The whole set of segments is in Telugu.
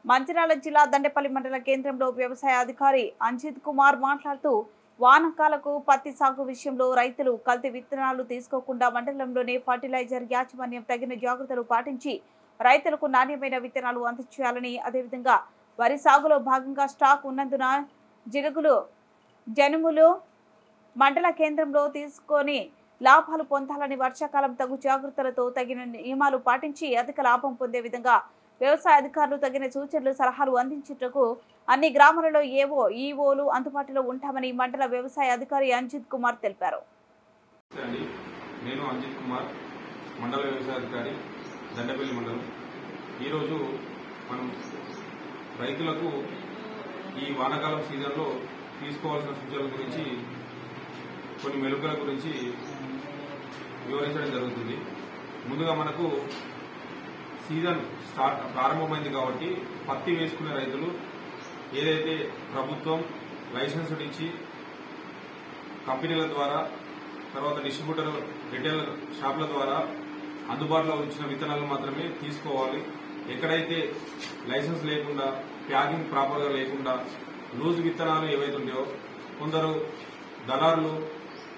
మంచిర్యాల జిల్లా దండేపల్లి మండల కేంద్రంలో వ్యవసాయ అధికారి అంజిత్ కుమార్ మాట్లాడుతూ వానాకాలకు పత్తి సాగు విషయంలో రైతులు కల్తీ విత్తనాలు తీసుకోకుండా మండలంలోనే ఫర్టిలైజర్ యాజమాన్యం తగిన జాగ్రత్తలు పాటించి రైతులకు నాణ్యమైన విత్తనాలు అందించాలని, అదేవిధంగా వరి సాగులో భాగంగా స్టాక్ ఉన్నందున జనుములు మండల కేంద్రంలో తీసుకొని లాభాలు పొందాలని, వర్షాకాలం తగు జాగ్రత్తలతో తగిన నియమాలు పాటించి అధిక లాభం పొందే విధంగా వ్యవసాయ అధికారులు తగిన సూచనలు సలహాలు అందించేందుకు అన్ని గ్రామాలలో ఏవో ఈఓలు అందుబాటులో ఉంటామని మండల వ్యవసాయ అధికారి అంజిత్ కుమార్ తెలిపారు. నేను అంజిత్ కుమార్, మండల వ్యవసాయ అధికారి, దండేపల్లి మండలం. ఈరోజు మనం రైతులకు ఈ వానాకాలం సీజన్లో తీసుకోవాల్సిన సూచనల గురించి, కొన్ని మెలుకల గురించి వివరించడం జరుగుతుంది. ముందుగా మనకు సీజన్ ప్రారంభమైంది కాబట్టి పత్తి వేసుకునే రైతులు ఏదైతే ప్రభుత్వం లైసెన్సులు ఇచ్చి కంపెనీల ద్వారా, తర్వాత డిస్ట్రిబ్యూటర్ రిటైల్ షాపుల ద్వారా అందుబాటులో ఉంచిన విత్తనాలు మాత్రమే తీసుకోవాలి. ఎక్కడైతే లైసెన్స్ లేకుండా, ప్యాకింగ్ ప్రాపర్గా లేకుండా లూజ్ విత్తనాలు ఏవైతే ఉన్నాయో కొందరు దళారులు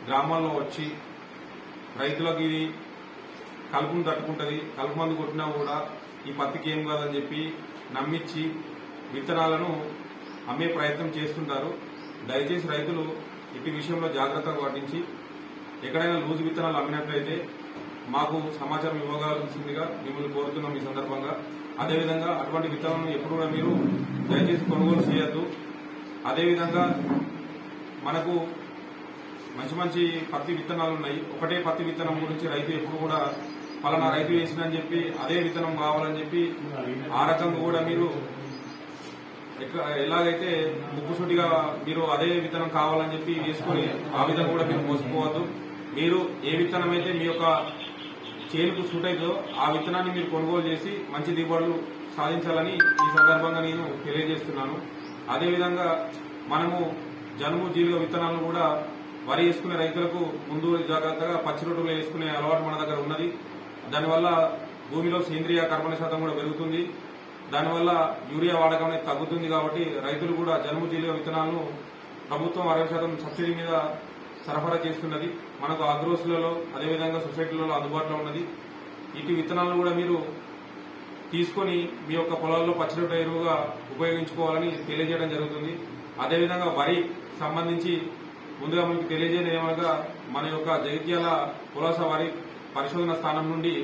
గ్రామాల్లో వచ్చి రైతులకు ఇది కలుపును తట్టుకుంటుంది, కలుపు మందు కొట్టినా కూడా ఈ పత్తికి ఏం కాదని చెప్పి నమ్మించి విత్తనాలను అమ్మే ప్రయత్నం చేస్తుంటారు. దయచేసి రైతులు ఇటు విషయంలో జాగ్రత్తగా పాటించి ఎక్కడైనా లూజు విత్తనాలు అమ్మినట్లయితే మాకు సమాచారం ఇవ్వగలసిందిగా మిమ్మల్ని కోరుతున్నాం ఈ సందర్భంగా. అదేవిధంగా అటువంటి విత్తనాలను ఎప్పుడు కూడా మీరు దయచేసి కొనుగోలు చేయొద్దు. అదేవిధంగా మనకు మంచి మంచి పత్తి విత్తనాలు ఉన్నాయి. ఒకటే పత్తి విత్తనం గురించి రైతు ఎప్పుడు కూడా పలానా రైతు వేసిందని చెప్పి అదే విత్తనం కావాలని చెప్పి ఆ రకంగా కూడా మీరు ఎలాగైతే ముక్కుసూటిగా మీరు అదే విత్తనం కావాలని చెప్పి వేసుకుని ఆ విధంగా కూడా మీరు మోసపోవద్దు. మీరు ఏ విత్తనం అయితే మీ యొక్క చేనుకు సూట్ అవుతుందో ఆ విత్తనాన్ని మీరు కొనుగోలు చేసి మంచి దిగుబడులు సాధించాలని ఈ సందర్భంగా నేను తెలియజేస్తున్నాను. అదేవిధంగా మనము జనుము జీలుగ విత్తనాలను కూడా వరి వేసుకునే రైతులకు ముందు జాగ్రత్తగా పచ్చి రొట్టెలు వేసుకునే అలవాటు మన దగ్గర ఉన్నది. దానివల్ల భూమిలో సేంద్రియ కర్బన శాతం కూడా పెరుగుతుంది. దానివల్ల యూరియా వాడకం అనేది తగ్గుతుంది. కాబట్టి రైతులు కూడా జనుము జీలుగ విత్తనాలను ప్రభుత్వం 60% సబ్సిడీ మీద సరఫరా చేస్తున్నది. మనకు అగ్రోస్లలో, అదేవిధంగా సొసైటీలలో అందుబాటులో ఉన్నది. ఇటు విత్తనాలను కూడా మీరు తీసుకుని మీ యొక్క పొలాల్లో పచ్చి రొట్టె ఎరువుగా ఉపయోగించుకోవాలని తెలియజేయడం జరుగుతుంది. అదేవిధంగా వరి సంబంధించి ముందుగా మనకు తెలియజేయడం ఏమనగా మన యొక్క జగిత్యాల పులాస వరి పరిశోధన స్థానం నుండి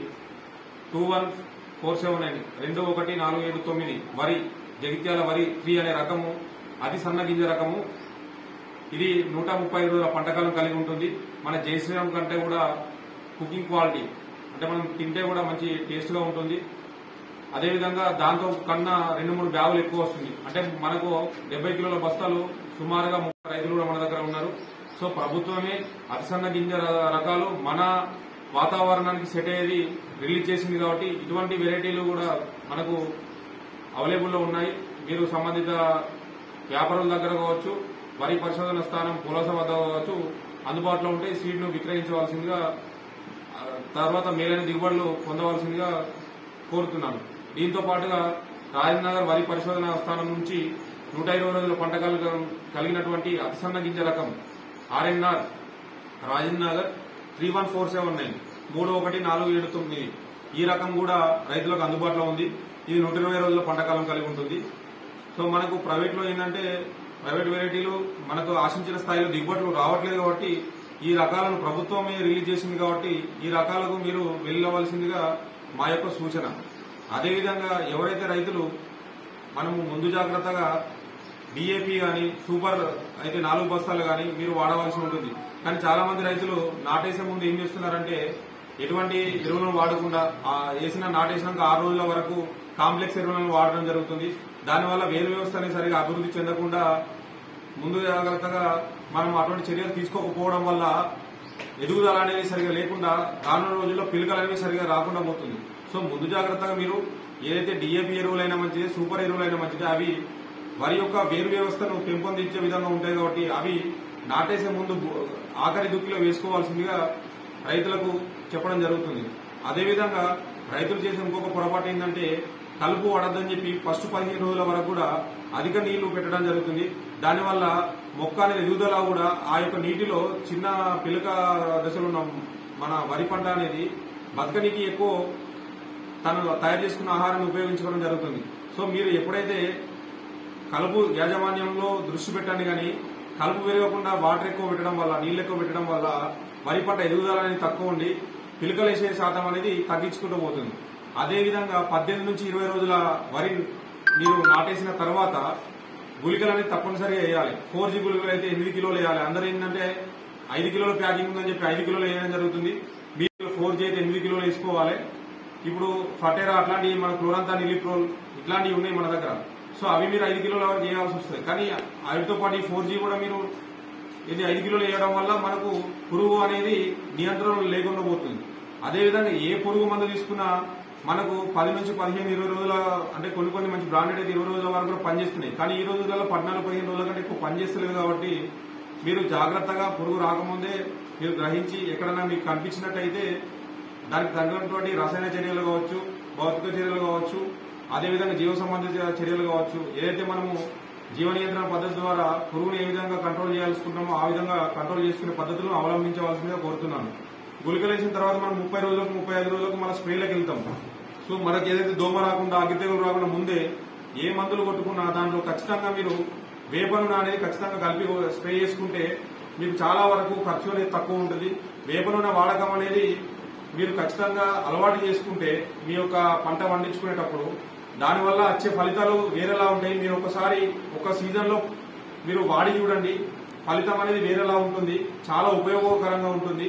21479 2147 వరి జగిత్యాల వరి 3 అనే రకము అతి సన్న గింజ రకము. ఇది 135 రోజుల పంటకాలం కలిగి ఉంటుంది. మన జయశ్రీరామ్ కంటే కూడా కుకింగ్ క్వాలిటీ అంటే మనం తింటే కూడా మంచి టేస్ట్ గా ఉంటుంది. అదేవిధంగా దాంతో కన్నా 2-3 బ్యాగులు ఎక్కువ వస్తుంది. అంటే మనకు 70 కిలోల బస్తాలు సుమారుగా 30 రైతులు కూడా మన దగ్గర ఉన్నారు. సో ప్రభుత్వమే అతి సన్న గింజ రకాలు మన వాతావరణానికి సెట్ అయ్యేది రిలీజ్ చేసింది. కాబట్టి ఇటువంటి వెరైటీలు కూడా మనకు అవైలబుల్లో ఉన్నాయి. మీరు సంబంధిత వ్యాపారుల దగ్గర కావచ్చు, వరి పరిశోధన స్థానం పులాస వద్ద కావచ్చు, అందుబాటులో ఉంటే సీడ్ను విక్రయించవలసిందిగా, తర్వాత మేలైన దిగుబడులు పొందవలసిందిగా కోరుతున్నాను. దీంతో పాటుగా రాజనగర్ వరి పరిశోధన స్థానం నుంచి 120 రోజుల పంటకాలు కలిగినటువంటి అతి సన్న గింజ రకం RNR రాజనగర్ 31479 3147 ఈ రకం కూడా రైతులకు అందుబాటులో ఉంది. ఇది 120 రోజుల పంటకాలం కలిగి ఉంటుంది. సో మనకు ప్రైవేట్ లో ఏంటంటే ప్రైవేట్ వెరైటీలు మనకు ఆశించిన స్థాయిలో దిగుబడులు రావట్లేదు. కాబట్టి ఈ రకాలను ప్రభుత్వమే రిలీజ్ చేసింది. కాబట్టి ఈ రకాలకు మీరు వెళ్ళవలసిందిగా మా యొక్క సూచన. అదేవిధంగా ఎవరైతే రైతులు మనము ముందు జాగ్రత్తగా DAP గాని సూపర్ అయితే 4 బస్తాలు గాని మీరు వాడవలసి ఉంటుంది. కానీ చాలా మంది రైతులు నాటేసే ముందు ఏం చేస్తున్నారంటే ఎటువంటి ఎరువులను వాడకుండా వేసిన నాటేసినాక 6 రోజుల వరకు కాంప్లెక్స్ ఎరువులను వాడడం జరుగుతుంది. దానివల్ల వేరు వ్యవస్థ అనేది సరిగా అభివృద్ధి చెందకుండా ముందు జాగ్రత్తగా మనం అటువంటి చర్యలు తీసుకోకపోవడం వల్ల ఎదుగుదల అనేది సరిగా లేకుండా రానున్న రోజుల్లో పిలుకలు అనేవి సరిగా రాకుండా పోతుంది. సో ముందు జాగ్రత్తగా మీరు ఏదైతే DAP ఎరువులైనా మంచిది, సూపర్ ఎరువులైనా మంచిది, అవి వరి యొక్క వేరు వ్యవస్థను పెంపొందించే విధంగా ఉంటాయి. కాబట్టి అవి నాటేసే ముందు ఆఖరి దుక్కిలో వేసుకోవాల్సిందిగా రైతులకు చెప్పడం జరుగుతుంది. అదేవిధంగా రైతులు చేసే ఇంకొక పొరపాటు ఏంటంటే కలుపు పడద్దని చెప్పి ఫస్ట్ 15 రోజుల వరకు కూడా అధిక నీళ్లు పెట్టడం జరుగుతుంది. దానివల్ల మొక్క అనేది ఎదుగుదల కూడా ఆ యొక్క నీటిలో చిన్న పిలక దశలో ఉన్న మన వరి పంట అనేది బతకనికి ఎక్కువ తను తయారు చేసుకున్న ఆహారాన్ని ఉపయోగించుకోవడం జరుగుతుంది. సో మీరు ఎప్పుడైతే కలుపు యాజమాన్యంలో దృష్టి పెట్టండి, కానీ కలుపు పెరగకుండా వాటర్ ఎక్కువ పెట్టడం వల్ల, నీళ్ళు ఎక్కువ పెట్టడం వల్ల వరి పంట ఎదుగుదల అనేది తక్కువ ఉండి పిలకలేసే శాతం అనేది తగ్గించుకుంటూ పోతుంది. అదేవిధంగా 18 నుంచి 20 రోజుల వరి మీరు నాటేసిన తర్వాత గుళికలు అనేది తప్పనిసరిగా వేయాలి. 4G గుళికలు అయితే 8 కిలోలు వేయాలి. అందరూ ఏంటంటే 5 కిలోల ప్యాకింగ్ ఉందని చెప్పి 5 కిలోలు వేయడం జరుగుతుంది. మీరు 4G అయితే 8 కిలోలు వేసుకోవాలి. ఇప్పుడు ఫటేరా అట్లాంటివి మన క్లోరంతా నిలిప్రోల్ ఇట్లాంటివి ఉన్నాయి మన దగ్గర. సో అవి మీరు 5 కిలోల వరకు చేయాల్సి వస్తుంది. కానీ వాటితో పాటు 4G కూడా మీరు ఇది 5 కిలోలు వేయడం వల్ల మనకు పురుగు అనేది నియంత్రణ లేకుండా పోతుంది. అదేవిధంగా ఏ పురుగు మందు తీసుకున్నా మనకు 10 నుంచి 15-20 రోజుల అంటే కొన్ని మంచి బ్రాండెడ్ అయితే 20 రోజుల వరకు కూడా పనిచేస్తున్నాయి. కానీ ఈ రోజులలో 14-15 రోజుల కంటే ఎక్కువ పనిచేస్తలేదు. కాబట్టి మీరు జాగ్రత్తగా పురుగు రాకముందే మీరు గ్రహించి ఎక్కడన్నా మీకు కనిపించినట్టయితే దానికి తగినటువంటి రసాయన చర్యలు కావచ్చు, భౌతిక చర్యలు కావచ్చు, అదేవిధంగా జీవ సంబంధిత చర్యలు కావచ్చు, ఏదైతే మనము జీవ నియంత్రణ పద్ధతి ద్వారా పురుగును ఏ విధంగా కంట్రోల్ చేయాలనుకుంటున్నామో ఆ విధంగా కంట్రోల్ చేసుకునే పద్ధతులను అవలంబించవలసిందిగా కోరుతున్నాను. గుళికలు వేసిన తర్వాత మనం 30 రోజులకు 35 రోజులకు మన స్ప్రేలకు వెళ్తాం. సో మనకి ఏదైతే దోమ రాకుండా, అగ్గి తెగులు రాకుండా ముందే ఏ మందులు కొట్టుకున్నా దాంట్లో ఖచ్చితంగా మీరు వేప నూనె అనేది ఖచ్చితంగా కలిపి స్ప్రే చేసుకుంటే మీకు చాలా వరకు ఖర్చు అనేది తక్కువ ఉంటుంది. వేప నూనె వాడకం అనేది మీరు ఖచ్చితంగా అలవాటు చేసుకుంటే మీ యొక్క పంట పండించుకునేటప్పుడు దానివల్ల వచ్చే ఫలితాలు వేరేలా ఉంటాయి. మీరు ఒకసారి ఒక సీజన్ లో మీరు వాడి చూడండి, ఫలితం అనేది వేరేలా ఉంటుంది, చాలా ఉపయోగకరంగా ఉంటుంది.